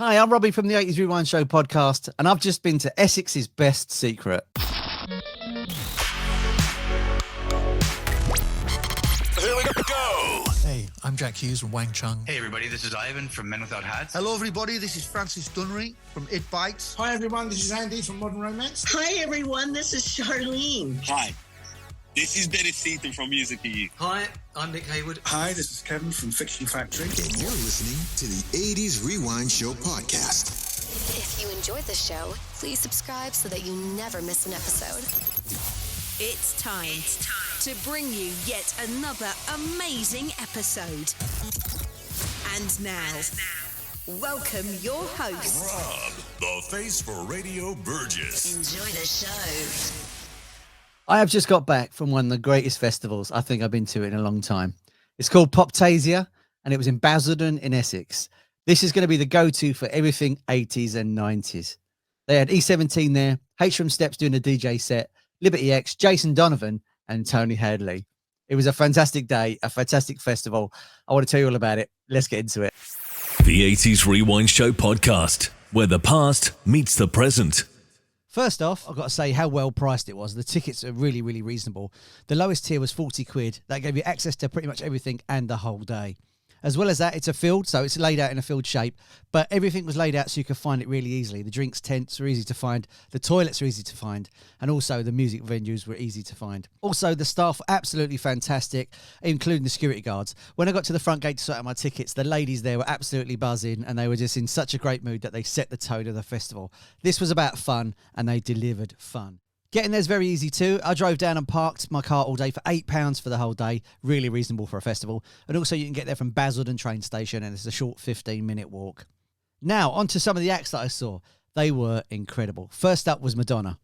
Hi, I'm Robbie from the 80s Rewind Show podcast, and I've just been to Essex's best secret. Here we go. Hey, I'm Jack Hughes from Wang Chung. Hey everybody, this is Ivan from Men Without Hats. Hello everybody, this is Francis Dunnery from It Bites. Hi everyone, this is Andy from Modern Romance. Hi everyone, this is Charlene. Hi, this is Dennis Seaton from Music EU. Hi, I'm Nick Hayward. Hi, this is Kevin from Fiction Factory. And you're listening to the 80s Rewind Show podcast. If you enjoyed the show, please subscribe so that you never miss an episode. It's time to bring you yet another amazing episode. And now, welcome your host, Rob, the face for Radio Burgess. Enjoy the show. I have just got back from one of the greatest festivals I think I've been to in a long time. It's called Poptasia, and it was in Basildon in Essex. This is going to be the go-to for everything 80s and 90s. They had E17 there, H from Steps doing a DJ set, Liberty X, Jason Donovan, and Tony Hadley. It was a fantastic day, a fantastic festival. I want to tell you all about it. Let's get into it. The 80s Rewind Show podcast, where the past meets the present. First off, I've got to say how well priced it was. The tickets are really, really reasonable. The lowest tier was 40 quid. That gave you access to pretty much everything and the whole day. As well as that, it's a field, so it's laid out in a field shape, but everything was laid out so you could find it really easily. The drinks tents are easy to find, the toilets are easy to find, and also the music venues were easy to find. Also, the staff were absolutely fantastic, including the security guards. When I got to the front gate to sort out my tickets, the ladies there were absolutely buzzing, and they were just in such a great mood that they set the tone of the festival. This was about fun, and they delivered fun. Getting there's very easy too. I drove down and parked my car all day for £8 for the whole day. Really reasonable for a festival. And also you can get there from Basildon train station and it's a short 15-minute walk. Now, on to some of the acts that I saw. They were incredible. First up was Madonna.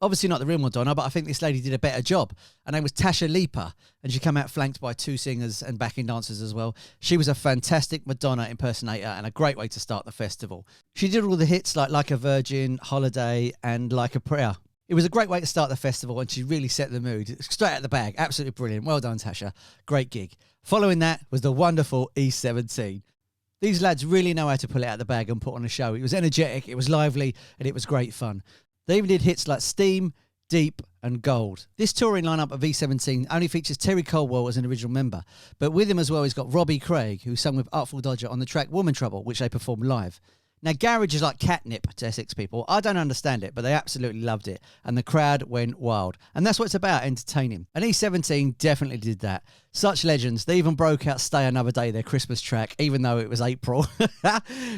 Obviously not the real Madonna, but I think this lady did a better job. Her name was Tasha Lipa, and she came out flanked by two singers and backing dancers as well. She was a fantastic Madonna impersonator and a great way to start the festival. She did all the hits like a Virgin, Holiday, and Like a Prayer. It was a great way to start the festival, and she really set the mood. Straight out of the bag. Absolutely brilliant. Well done, Tasha. Great gig. Following that was the wonderful E17. These lads really know how to pull it out of the bag and put on a show. It was energetic, it was lively, and it was great fun. They even did hits like Steam, Deep, and Gold. This touring lineup of E17 only features Terry Colwell as an original member, but with him as well, he's got Robbie Craig, who sung with Artful Dodger on the track Woman Trouble, which they performed live. Now, garage is like catnip to Essex people. I don't understand it, but they absolutely loved it. And the crowd went wild. And that's what it's about, entertaining. And E17 definitely did that. Such legends. They even broke out Stay Another Day, their Christmas track, even though it was April,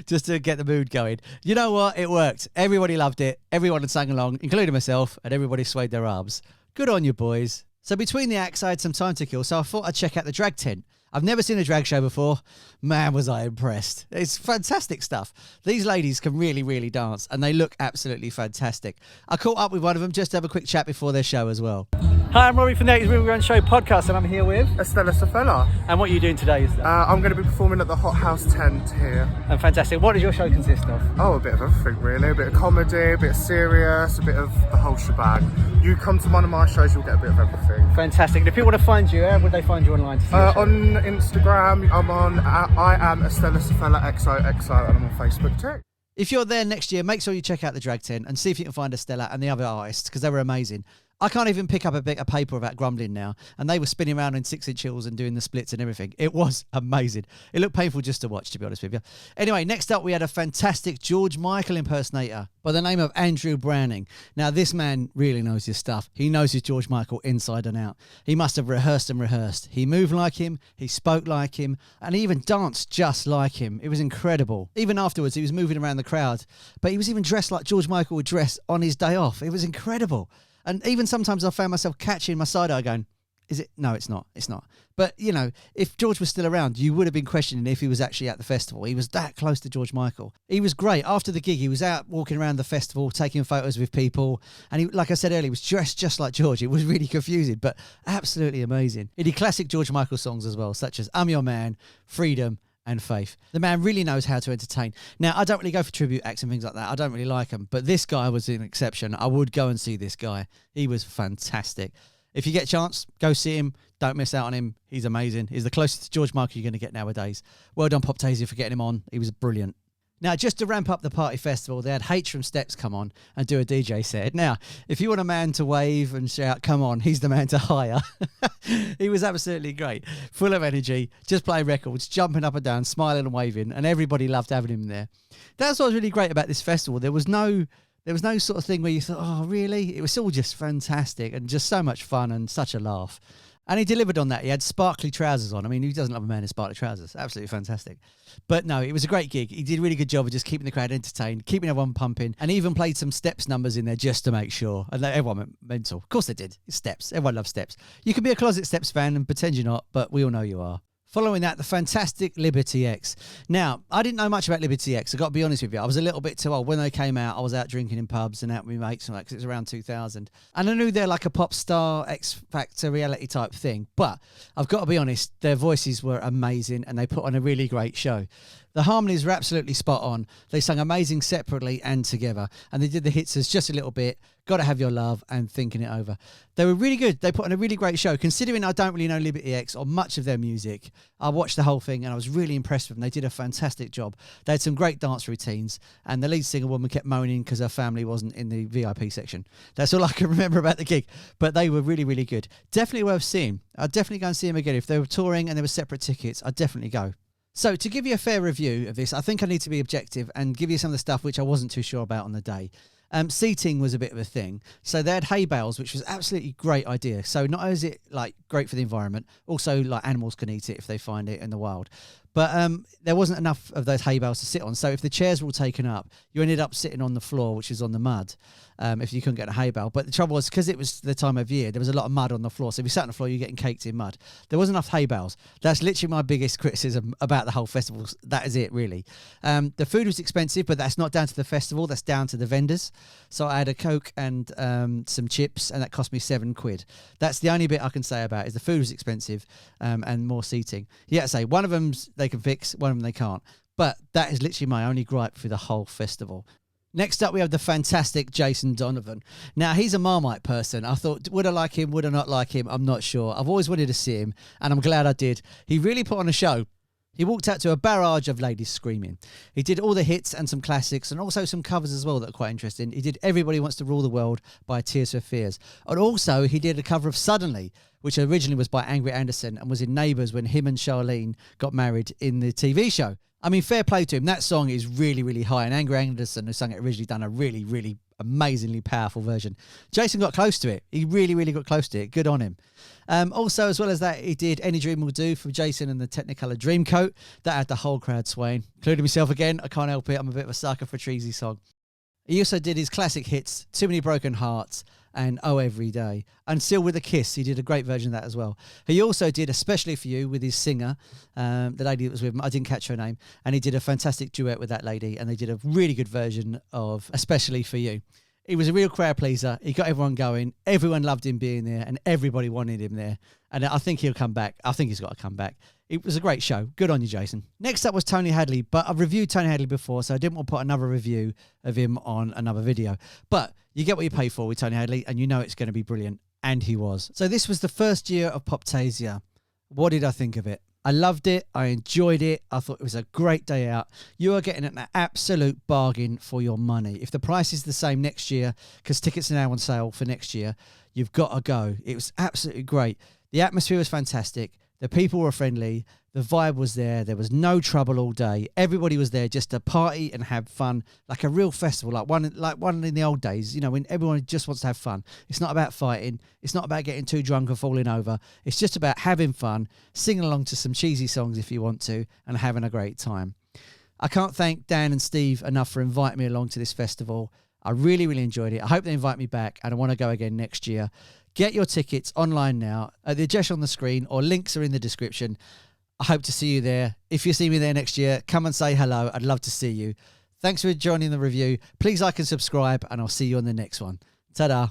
just to get the mood going. You know what? It worked. Everybody loved it. Everyone had sang along, including myself, and everybody swayed their arms. Good on you, boys. So between the acts, I had some time to kill, so I thought I'd check out the drag tent. I've never seen a drag show before. Man, was I impressed. It's fantastic stuff. These ladies can really, really dance, and they look absolutely fantastic. I caught up with one of them just to have a quick chat before their show as well. Hi, I'm Robbie from the 80s Rewind Show podcast, and I'm here with Stella. And what are you doing today? I'm going to be performing at the Hot House tent here. And fantastic. What does your show consist of? Oh, a bit of everything really. A bit of comedy, a bit of serious, a bit of the whole shebang. You come to one of my shows, you'll get a bit of everything. Fantastic. And if people want to find you, where would they find you online to see your show? On Instagram, I'm on I am Stella XOXO, and I'm on Facebook too. If you're there next year, make sure you check out the drag tent and see if you can find Stella and the other artists, because they were amazing. I can't even pick up a bit of paper without grumbling now, and they were spinning around in 6-inch heels and doing the splits and everything. It was amazing. It looked painful just to watch, to be honest with you. Anyway, next up we had a fantastic George Michael impersonator by the name of Andrew Branning. Now, this man really knows his stuff. He knows his George Michael inside and out. He must have rehearsed and rehearsed. He moved like him, he spoke like him, and he even danced just like him. It was incredible. Even afterwards, he was moving around the crowd, but he was even dressed like George Michael would dress on his day off. It was incredible. And even sometimes I found myself catching my side eye going, is it? No, it's not. It's not. But, you know, if George was still around, you would have been questioning if he was actually at the festival. He was that close to George Michael. He was great. After the gig, he was out walking around the festival, taking photos with people. And he, like I said earlier, he was dressed just like George. It was really confusing, but absolutely amazing. He did classic George Michael songs as well, such as I'm Your Man, Freedom, and Faith. The man really knows how to entertain. Now, I don't really go for tribute acts and things like that. I don't really like them, but this guy was an exception. I would go and see this guy. He was fantastic. If you get a chance, go see him. Don't miss out on him. He's amazing. He's the closest to George Michael you're going to get nowadays. Well done, Poptasia, for getting him on. He was brilliant. Now, just to ramp up the party festival, they had H from Steps come on and do a DJ set. Now, if you want a man to wave and shout, come on, he's the man to hire. He was absolutely great, full of energy, just playing records, jumping up and down, smiling and waving, and everybody loved having him there. That's what was really great about this festival. There was no sort of thing where you thought, oh, really? It was all just fantastic and just so much fun and such a laugh. And he delivered on that. He had sparkly trousers on. I mean, who doesn't love a man in sparkly trousers? Absolutely fantastic. But no, it was a great gig. He did a really good job of just keeping the crowd entertained, keeping everyone pumping, and even played some Steps numbers in there just to make sure. And everyone went mental. Of course they did. It's Steps. Everyone loves Steps. You can be a closet Steps fan and pretend you're not, but we all know you are. Following that, the fantastic Liberty X. Now, I didn't know much about Liberty X. I've got to be honest with you. I was a little bit too old. When they came out, I was out drinking in pubs and out with my mates, because it was around 2000. And I knew they're like a pop star, X Factor reality type thing. But I've got to be honest, their voices were amazing and they put on a really great show. The harmonies were absolutely spot on. They sang amazing separately and together. And they did the hits as Just a Little Bit, Gotta Have Your Love, and Thinking It Over. They were really good. They put on a really great show. Considering I don't really know Liberty X or much of their music, I watched the whole thing and I was really impressed with them. They did a fantastic job. They had some great dance routines, and the lead singer woman kept moaning because her family wasn't in the VIP section. That's all I can remember about the gig. But they were really, really good. Definitely worth seeing. I'd definitely go and see them again. If they were touring and there were separate tickets, I'd definitely go. So to give you a fair review of this, I think I need to be objective and give you some of the stuff which I wasn't too sure about on the day. Seating was a bit of a thing. So they had hay bales, which was absolutely great idea. So not only is it like great for the environment, also like animals can eat it if they find it in the wild. But there wasn't enough of those hay bales to sit on. So if the chairs were all taken up, you ended up sitting on the floor, which is on the mud, if you couldn't get a hay bale. But the trouble was, because it was the time of year, there was a lot of mud on the floor. So if you sat on the floor, you're getting caked in mud. There wasn't enough hay bales. That's literally my biggest criticism about the whole festival. That is it, really. The food was expensive, but that's not down to the festival. That's down to the vendors. So I had a Coke and some chips, and that cost me £7. That's the only bit I can say about it, is the food was expensive and more seating. Yeah, say one of them's they can fix, one of them they can't. But that is literally my only gripe for the whole festival. Next up, we have the fantastic Jason Donovan. Now, he's a Marmite person. I thought, would I like him? Would I not like him? I'm not sure. I've always wanted to see him, and I'm glad I did. He really put on a show. He walked out to a barrage of ladies screaming. He did all the hits and some classics, and also some covers as well that are quite interesting. He did Everybody Wants to Rule the World by Tears for Fears. And also, he did a cover of Suddenly, which originally was by Angry Anderson and was in Neighbours when him and Charlene got married in the TV show. I mean, fair play to him. That song is really, really high. And Angry Anderson, who sang it originally, done a really, really amazingly powerful version. Jason got close to it. He really, really got close to it. Good on him. Also, as well as that, he did Any Dream Will Do for Jason and the Technicolor Dreamcoat. That had the whole crowd swaying, including myself again. I can't help it. I'm a bit of a sucker for a Treasy song. He also did his classic hits, Too Many Broken Hearts and Oh Every Day. And Still With a Kiss, he did a great version of that as well. He also did Especially For You with his singer, the lady that was with him. I didn't catch her name. And he did a fantastic duet with that lady. And they did a really good version of Especially For You. He was a real crowd pleaser. He got everyone going. Everyone loved him being there, and everybody wanted him there. And I think he'll come back. I think he's got to come back. It was a great show. Good on you, Jason. Next up was Tony Hadley, but I've reviewed Tony Hadley before, so I didn't want to put another review of him on another video. But you get what you pay for with Tony Hadley, and you know it's going to be brilliant. And he was. So this was the first year of Poptasia. What did I think of it? I loved it. I enjoyed it. I thought it was a great day out. You are getting an absolute bargain for your money. If the price is the same next year, because tickets are now on sale for next year, you've got to go. It was absolutely great. The atmosphere was fantastic. The people were friendly. The vibe was there. There was no trouble all day. Everybody was there just to party and have fun, like a real festival, like one in the old days, you know, when everyone just wants to have fun. It's not about fighting. It's not about getting too drunk or falling over. It's just about having fun, singing along to some cheesy songs if you want to, and having a great time. I can't thank Dan and Steve enough for inviting me along to this festival. I really, really enjoyed it. I hope they invite me back, and I want to go again next year. Get your tickets online now. The address on the screen or links are in the description. I hope to see you there. If you see me there next year, come and say hello. I'd love to see you. Thanks for joining the review. Please like and subscribe, and I'll see you on the next one. Ta-da.